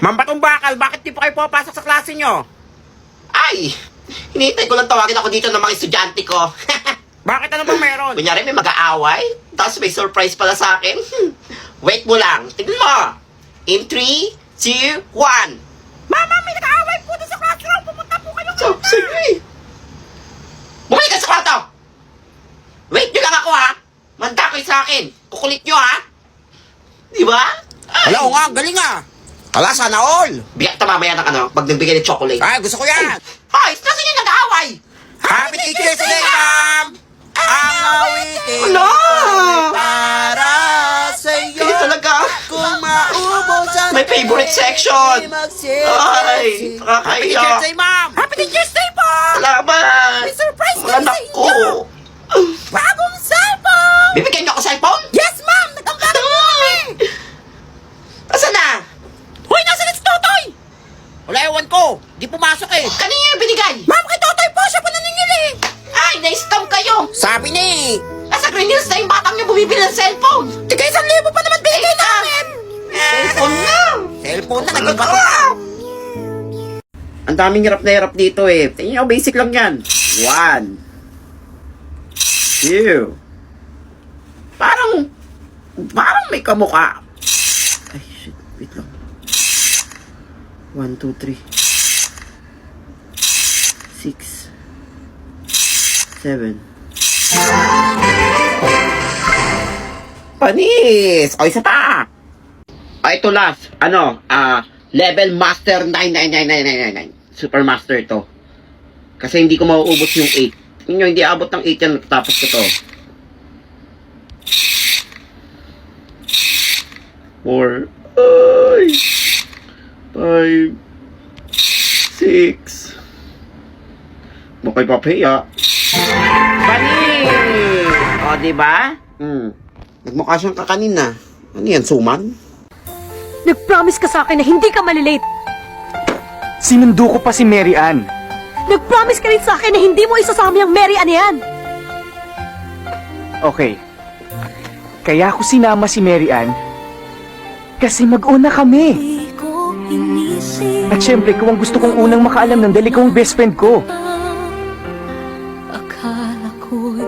Ma'am Batong Bakal, bakit di pa kayo pumapasok sa klase nyo? Ay, hinihintay ko lang tawagin ako dito ng mga estudyante ko. Bakit ano bang meron? Kunyari may mag-aaway, tapos may surprise pala sa akin. Wait mo lang, tignan mo. In 3, 2, 1. Mama, may nag-aaway po doon sa classroom. Pumunta po kayo. So, sige. Bumalik ka sa kwarto. Wait nyo lang ako ha. Manda kayo sa akin. Kukulit nyo ha. Di ba? Ay. Wala, nga, galing nga. Wala, sana all. Biyak ta mamaya ng ano, pag nagbigay ng chocolate. Ay, gusto ko yan. Ay, nasan yung nag-aaway? Happy Teacher's Day, ma'am! Ang awitin Ano? para sa'yo. Eh, talaga. Kung maubos ang May favorite section. Ay, Happy nakakaiyak. Teacher's Day, ma'am! Happy Teacher's Day po! Salamat. May surprise Mga kami sa anak ko. inyo. Bagong cellphone! Bibigyan niyo ako cellphone? Yes, ma'am! Nag-ambag po kami! Asan na? Hoy, nasa na si Totoy? Wala, ewan ko. Di pumasok eh. Kanina yung binigay. Ma'am, kay Totoy po. Siya po naningili. Ay, na-scam kayo. Sabi ni. Nasa Green Hills na yung batang niyo bumibili ng cellphone. Tigay 1,000 pa naman binigay namin. Cellphone na. Cellphone na, naging bato ka. Ang daming hirap dito eh. Tingnan nyo, basic lang yan. 1, 2. Parang may kamukha. Ay, shit. Wait lang. 1, 2, 3. 6, 7. Panis! O, isa pa! Ito last. Level Master 99999. Super Master to. Kasi hindi ko mauubos yung 8. Inyo, hindi abot ng 8 yan. Tapos ko to. 4. Ay! 5. 6. Mukay papaya. Panis! O, diba? Nagmukha siyang kakanin na. Ano yan, suman? Nag-promise ka sa akin na hindi ka malilate. Sinundo ko pa si Mary Ann. Nag-promise ka rin sa akin na hindi mo isasama yung Mary Ann yan. Okay. Kaya ako sinama si Mary Ann kasi mag-una kami. At syempre, ikaw ang gusto kong unang makaalam ng dahil ikaw ang best friend ko. Akala ko'y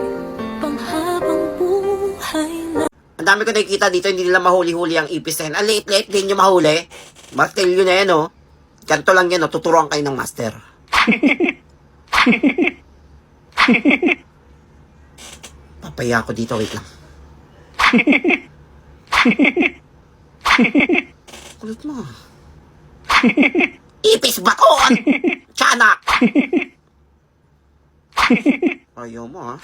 panghabang buhay na. Ang dami ko nakikita dito, hindi nila mahuli-huli ang ipis na yan. Ang late-late din nyo mahuli. Martilyo na yan, oh. Ganito lang yan, oh. Tuturuan kayo ng master. Papaya ako dito, wait lang. Kulit mo. Ipis baton! Tiyanak! Ayaw mo, ha?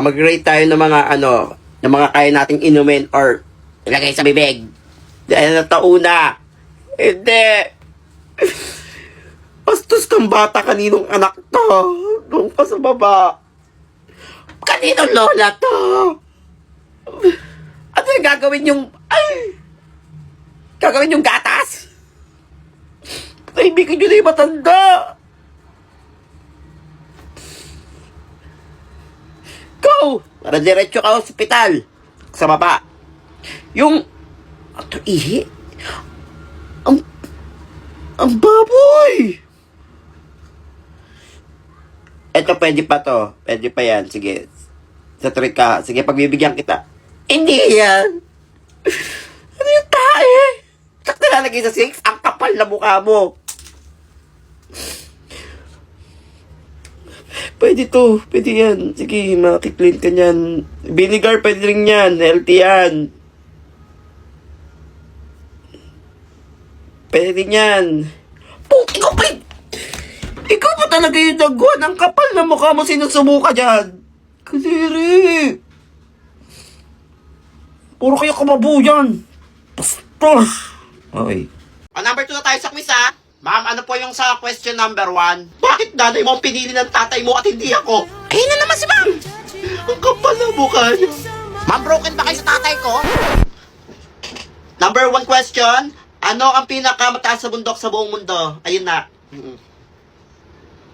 Mag-rate tayo ng mga, ng mga kaya nating inumin or ilagay sa bibig. Dahil natauna. Hindi. Bastos kang bata, kaninong anak to? Doon pa sa baba. Kaninong lola to? Ano yung gagawin yung... Ay! Gagawin yung gatas? Kaibigan nyo na yung matanda. Go! Para diretso ka sa ospital. Sa baba. Yung... Ito, ihi. Ang baboy! Ito, pwede pa to. Pwede pa yan. Sige. Sa trick ka. Sige, pagbibigyan kita. Hindi yan. Ano yung tae? Sak nilalagay sa 6? Ang kapal na mukha mo. Pwede to. Pwede yan. Sige, makiklin ka niyan. Vinegar, pwede rin yan. Healthy yan. Pwede rin yan. Ikaw pa, ikaw pa talaga yung dagwan. Ang kapal na mukha mo, sinusubo ka dyan. Kadiri. Puro kayo kababuyan. Pastos. Okay. Number 2 na tayo sa quiz, ha? Ma'am, ano po yung sa question number 1? Bakit nanay mo ang pinili ng tatay mo at hindi ako? Ayun na naman si ma'am. Ang kapal na mukha niya. Ma'am, broken ba kayo sa tatay ko? Number 1 question. Ano ang pinakamataas sa bundok sa buong mundo? Ayun na.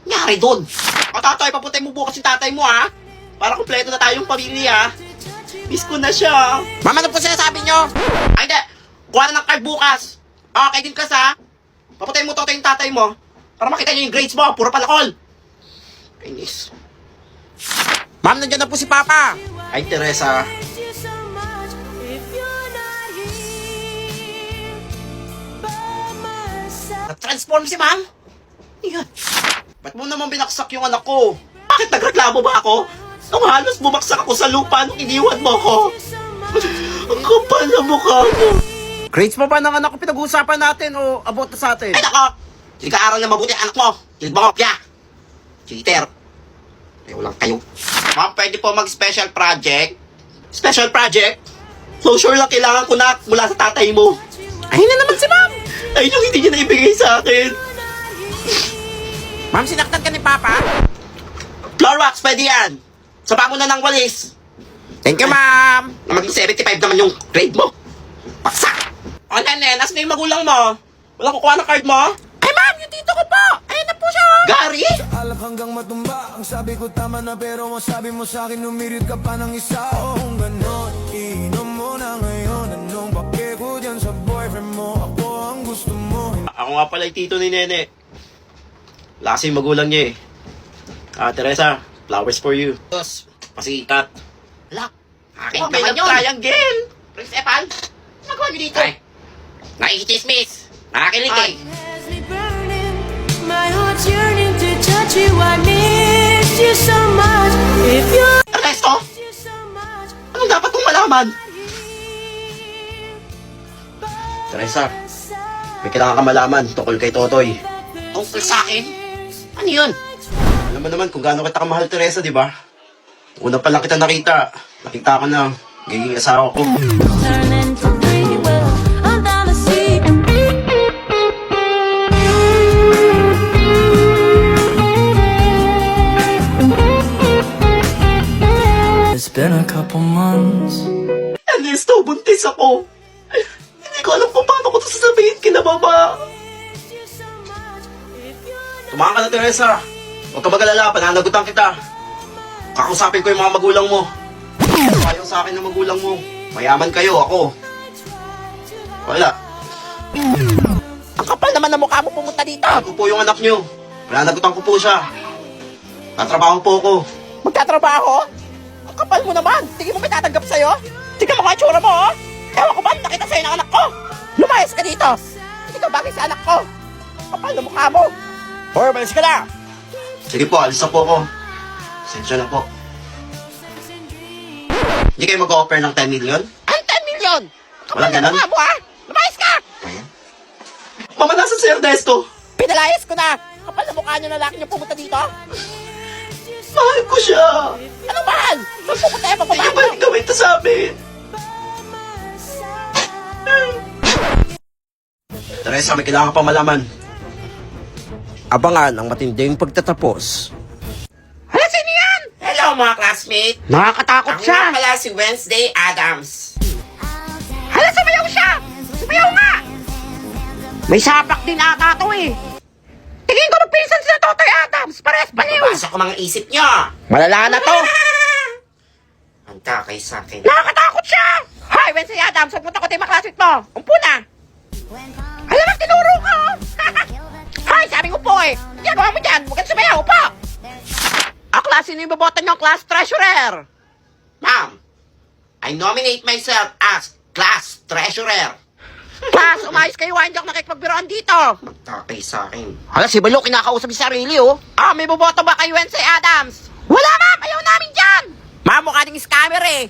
Nangyari doon. O tatay, papuntay mo bukas yung tatay mo, ha? Para kumpleto na tayong pamilya. Miss ko na siya. Mama, ano po sinasabi nyo? Ay, hindi. Kuha na ng card bukas. Okay din class ha. Papatayin mo yung tatay mo. Para makita niyo yung grades mo. Puro palakol. Kainis. Ma'am, nandiyan na po si Papa. Ay, Teresa. Na-transform si Ma'am? Yan. Ba't mo naman binaksak yung anak ko? Bakit nagreklamo ba ako? Nung halos bumagsak ako sa lupa nung iniwan mo ko. Ang kapal na mukha mo. Grades mo ba ng anak ko pinag-uusapan natin o about na sa atin? Ay nako! Hindi ka aral na mabuti anak mo. Hindi mo kopya. Cheater. Ayaw lang kayo. Ma'am, pwede po mag-special project? Special project? Closure lang kailangan ko na mula sa tatay mo. Ayun na naman si Ma'am. Ayun yung hindi niya naibigay sa akin. Ma'am, sinaktan ka ni Papa? Floor wax, pwede yan. Sapa mo na ng walis. Thank you, Ma'am. Na maging 75 naman yung grade mo. Paksak! O, nene, nasa na yung magulang mo? Walang kukuha ng card mo? Ay, Ma'am, yung tito ko po. Ayun na po siya. Gary? Alap hanggang matumba. Ang sabi ko tama na pero ang sabi mo sa akin umirit ka pa ng isa. O kung ganon, inom mo na ngayon. Anong pake ko dyan sa boyfriend mo? Ako ang gusto mo. Ako nga pala yung tito ni Nene. Wala kasi yung magulang niya eh. Teresa, flowers for you. Tapos, pasikat. Wala. Akin Okay naman lang yun. triangle. Prince Epan, nagawa niyo dito. Ay, nakikichismis. Nakakilig eh. My heart's yearning to touch you. I miss you so much. If you Ernesto, miss you so much, anong dapat kong malaman? Teresa, may kailangan ka malaman tungkol kay Totoy. Tungkol sa akin? Ano yun? Alam mo naman kung gaano kita kamahal, Teresa, di ba? Una pa lang kita nakita. Nakita ko na giging asawa ko. turn into free will. I'm down to see. It's been a couple months. Ernesto, buntis ako. Hindi ko alam kung paano ko ito sasabihin kina Mama. Tumahan ka na, Teresa. Huwag ka mag-alala, pananagutan kita. Kakausapin ko yung mga magulang mo. Ayaw sa akin ng magulang mo. Mayaman kayo, ako. Wala. Ang kapal naman ng mukha mo pumunta dito. Ako po yung anak nyo. Pananagutan ko po siya. Tatrabaho po ako. Magtatrabaho? Ang kapal mo naman. Tingin mo may tatanggap sa'yo? Tingnan mo ka ang tsura mo, oh. Ewan ko ba, nakita sa'yo ng anak ko. Lumayas ka dito. Hindi ka bagay sa anak ko. Kapal na mukha mo. Hoy, balis ka na. Sige po, alis na po ako. Sensya na po. Hindi kayo mag-offer ng 10 million? Ang 10 million. Kapal Walang na ganun? mukha mo, ha. Lumayas ka. Mama, nasan si Ernesto? Pinalayas ko na. Kapal na mukha niyo na lalaki niyo pumunta dito. Mahal ko siya. Anong mahal? Magpupunta yan, Hindi niyo magbabago. pwede gawin ito sa amin. Teresa, may kailangan pa malaman. Abangan ang matinding pagtatapos. Hala, sino yan? Hello mga classmates! Nakakatakot Ako nga pala si Wednesday Adams. Hala, sumayaw siya. Sumayaw nga. May sapak din ata to eh. Tingin ko magpinsan sila Totoy Adams. Pares baliw. Basa ko mga isip nyo. Malala na to. Ang kakay sa akin. Nakakatakot siya. Hi, Wednesday Adams. Pagpunta ko tayo mga classmate mo. Umpo na. Alam mo, tinuro ka. oh. Hi, sabi ko po eh. Ginagawa mo dyan. Huwag kang sumayaw po. Ang klase niyo yung babotan niyo, class treasurer. Ma'am, I nominate myself as class treasurer. Class, umayos kayo. Hindi ako nakikipagbiroan dito. Kakay sa akin. Hala, si Balo, kinakausap si sarili, oh. Ah, may boboto ba kay Wednesday Adams? Wala, ma'am. Ayaw namin dyan. Ma'am, mukha ding scammer, eh.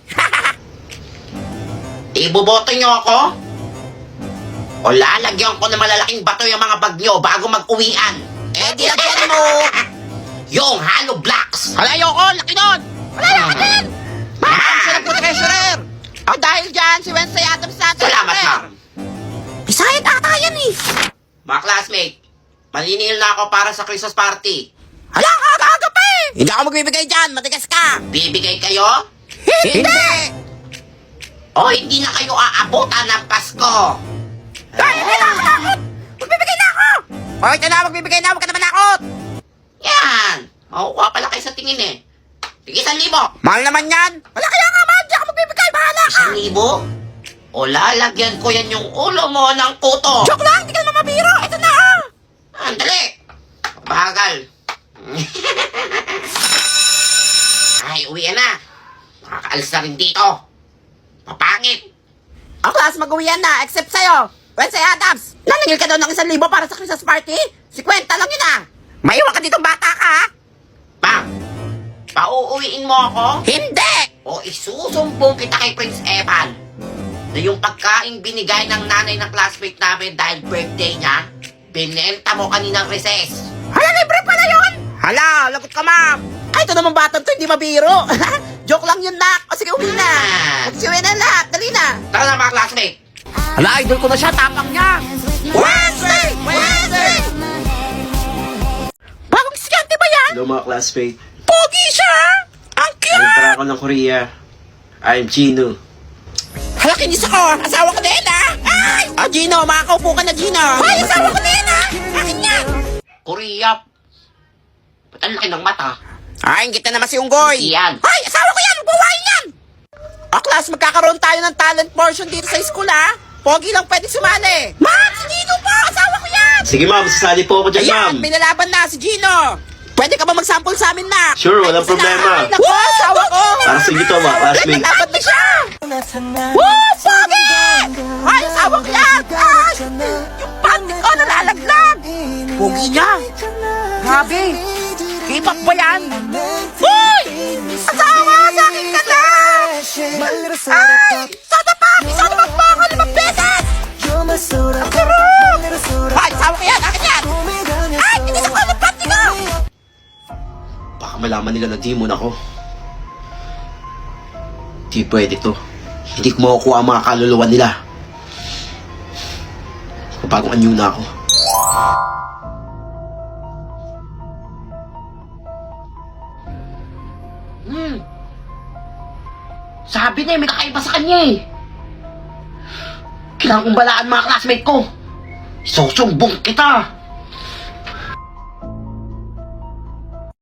Iboboto nyo ako? O lalagyan ko ng malalaking bato yung mga bag nyo bago mag-uwian? Eh, di lagyan mo yung hollow blocks. Hala, ayoko. Laki nun. Wala na ka din. Ma'am, siya na po treasurer. Oh, dahil dyan, si Wednesday Adams na Salamat, ma'am. Bisayad ata yan, eh. Mga classmate, maninil na ako para sa Christmas party. Hala, aga-aga pa, eh. Hindi ako magbibigay dyan. Matigas ka. Bibigay kayo? Hindi. O hindi na kayo aabutan ng Pasko? Ay, hindi na ako takot. Magbibigay na ako. Okay, ito na. Magbibigay na. Huwag ka naman takot. Yan. Makukuha pala kayo sa tingin eh. Sige, 1,000. Mahal naman yan. Wala kaya nga, mahal. Di ako magbibigay. Bahala ka. 1,000? O lalagyan ko yan yung ulo mo ng kuto. Joke lang, hindi ka naman mabiro. Ito na ah. Andali! Bagal. Ay, uwi na. Nakakaalis na rin dito. Papangit. Ang class, mag-uwian na, except sa'yo. Wednesday Adams, naningil ka daw ng 1,000 para sa Christmas party? 50 lang yun ah. Maiwan ka dito bata ka ha? Ma'am, pauuwiin mo ako? Hindi! O isusumbong kita kay Prince Evan na yung pagkain binigay ng nanay ng classmate namin dahil birthday niya, binenta mo kaninang recess. Hala, libre pala yun! Hala, lagot ka ma'am. Ay, ito naman batang to, hindi mabiro. Joke lang yun, nak. O sige, uwi na. Magsiuwi na lahat, dali na. Tara na mga classmate. Hala, idol ko na siya, tapang niya. Wednesday! Wednesday! Bagong estudyante ba yan? Hello mga classmate. Pogi siya! Ang cute! Nagtara ako ng Korea. I'm Gino. Hala, kinis ako. Asawa ko din, ah! Ay! Ah, Gino, makakaupo ka na, Gino. Ay, asawa ko din, ah! Akin yan! Korea. Ba't ang laki ng mata? Ay, ingit na naman si Unggoy. Iyan. Ay, asawa ko yan! Buwain yan! O, class, magkakaroon tayo ng talent portion dito sa school, ah! Pogi lang pwede sumali. Ma'am, si Gino po! Asawa ko yan! Sige ma'am, sasali po ako dyan ma'am. Ayan, pinalaban na si Gino. Pwede ka ba mag-sample sa amin, na? Sure, walang problema. Ay, naku, asawa ko! Para sa inyo to mga classmate. Naglaban na siya! Woo! Pogi! Ay, asawa ko yan! Ay! Yung panty ko nalalaglag! Pogi niya! Grabe! K-pop ba yan? Uy! Asawa! Sa akin ka na! Ay! Soda pa! Soda pa po ako 5 beses! Ang sarap! Ay, asawa ko yan! Akin yan! Ay! Tinis ako ng panty ko! Baka malaman nila na demon ako. Di pwede to. Hindi ko makukuha ang mga kaluluwa nila. Bagong anyo na ako. Sabi niya, may kakaiba sa kanya eh. Kailangan kong balaan mga classmate ko. Isusumbong kita.